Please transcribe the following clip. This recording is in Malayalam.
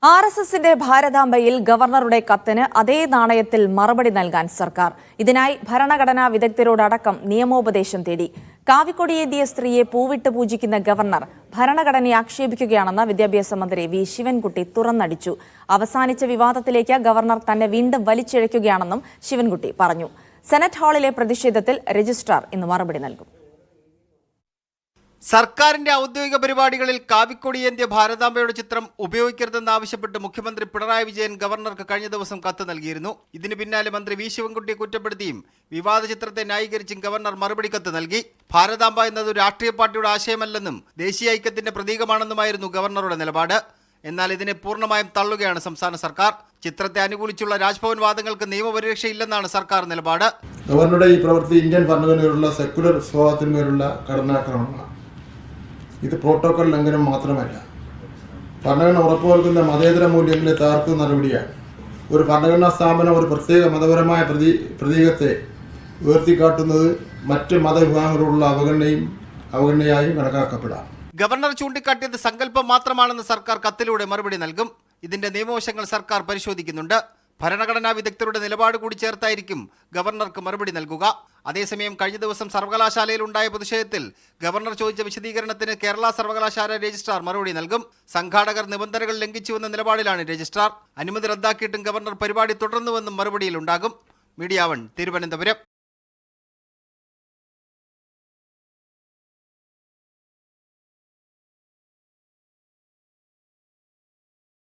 RSSന്റെ ഭാരതാംബയിൽ ഗവർണറുടെ കത്തിന് അതേ നാണയത്തിൽ മറുപടി നൽകാൻ സർക്കാർ. ഇതിനായി ഭരണഘടനാ വിദഗ്ധരോടടക്കം നിയമോപദേശം തേടി. കാവിക്കൊടിയേന്തിയ സ്ത്രീയെ പൂവിട്ട് പൂജിക്കുന്ന ഗവർണർ ഭരണഘടനയെ ആക്ഷേപിക്കുകയാണെന്ന് വിദ്യാഭ്യാസ മന്ത്രി വി ശിവൻകുട്ടി തുറന്നടിച്ചു. അവസാനിച്ച വിവാദത്തിലേക്ക് ഗവർണർ തന്നെ വീണ്ടും വലിച്ചിഴയ്ക്കുകയാണെന്നും ശിവൻകുട്ടി പറഞ്ഞു. സെനറ്റ് ഹാളിലെ പ്രതിഷേധത്തിൽ രജിസ്ട്രാർ ഇന്ന് മറുപടി നൽകും. സർക്കാരിന്റെ ഔദ്യോഗിക പരിപാടികളിൽ കാവിക്കൊടിയേന്തിയ ഭാരതാംബയുടെ ചിത്രം ഉപയോഗിക്കരുതെന്നാവശ്യപ്പെട്ട് മുഖ്യമന്ത്രി പിണറായി വിജയൻ ഗവർണർക്ക് കഴിഞ്ഞ ദിവസം കത്ത് നൽകിയിരുന്നു. ഇതിന് പിന്നാലെ മന്ത്രി വി ശിവൻകുട്ടിയെ കുറ്റപ്പെടുത്തിയും വിവാദ ചിത്രത്തെ ന്യായീകരിച്ചും ഗവർണർ മറുപടി കത്ത് നൽകി. ഭാരതാംബ എന്നത് രാഷ്ട്രീയ പാർട്ടിയുടെ ആശയമല്ലെന്നും ദേശീയ ഐക്യത്തിന്റെ പ്രതീകമാണെന്നുമായിരുന്നു ഗവർണറുടെ നിലപാട്. എന്നാൽ ഇതിനെ പൂർണ്ണമായും തള്ളുകയാണ് സംസ്ഥാന സർക്കാർ. ചിത്രത്തെ അനുകൂലിച്ചുള്ള രാജ്ഭവൻ വാദങ്ങൾക്ക് നിയമപരിരക്ഷയില്ലെന്നാണ് സർക്കാർ നിലപാട്. ഗവർണറുടെ ഈ പ്രവൃത്തി ഇന്ത്യൻ ഭരണഘടനയിലുള്ള സെക്യുലർ സ്വഭാവത്തിന്മേലുള്ള കടന്നാക്രമണമാണ്. ഇത് പ്രോട്ടോകോൾ ലംഘനം മാത്രമല്ല, ഭരണഘടന ഉറപ്പുവരുത്തുന്ന മതേതര മൂല്യങ്ങളെ തകർക്കുന്ന നടപടിയാണ്. ഒരു ഭരണഘടനാ സ്ഥാപനം ഒരു പ്രത്യേക മതപരമായ പ്രതീകത്തെ ഉയർത്തിക്കാട്ടുന്നത് മറ്റ് മതവിഭാഗങ്ങളോടുള്ള അവഗണനയായും കണക്കാക്കപ്പെടാം. ഗവർണർ ചൂണ്ടിക്കാട്ടിയത് സങ്കല്പം മാത്രമാണെന്ന് സർക്കാർ കത്തിലൂടെ മറുപടി നൽകും. ഇതിന്റെ നിയമവശങ്ങൾ സർക്കാർ പരിശോധിക്കുന്നുണ്ട്. ഭരണഘടനാ വിദഗ്ധരുടെ നിലപാട് കൂടി ചേർത്തായിരിക്കും ഗവർണർക്ക് മറുപടി നൽകുക. അതേസമയം കഴിഞ്ഞ ദിവസം സർവകലാശാലയിൽ ഉണ്ടായ പ്രതിഷേധത്തിൽ ഗവർണർ ചോദിച്ച വിശദീകരണത്തിന് കേരള സർവകലാശാല രജിസ്ട്രാർ മറുപടി നൽകും. സംഘാടകർ നിബന്ധനകൾ ലംഘിച്ചുവെന്ന നിലപാടിലാണ് രജിസ്ട്രാർ. അനുമതി റദ്ദാക്കിയിട്ടും ഗവർണർ പരിപാടി തുടർന്നുവെന്നും മറുപടിയിലുണ്ടാകും. മീഡിയ 1 തിരുവനന്തപുരം.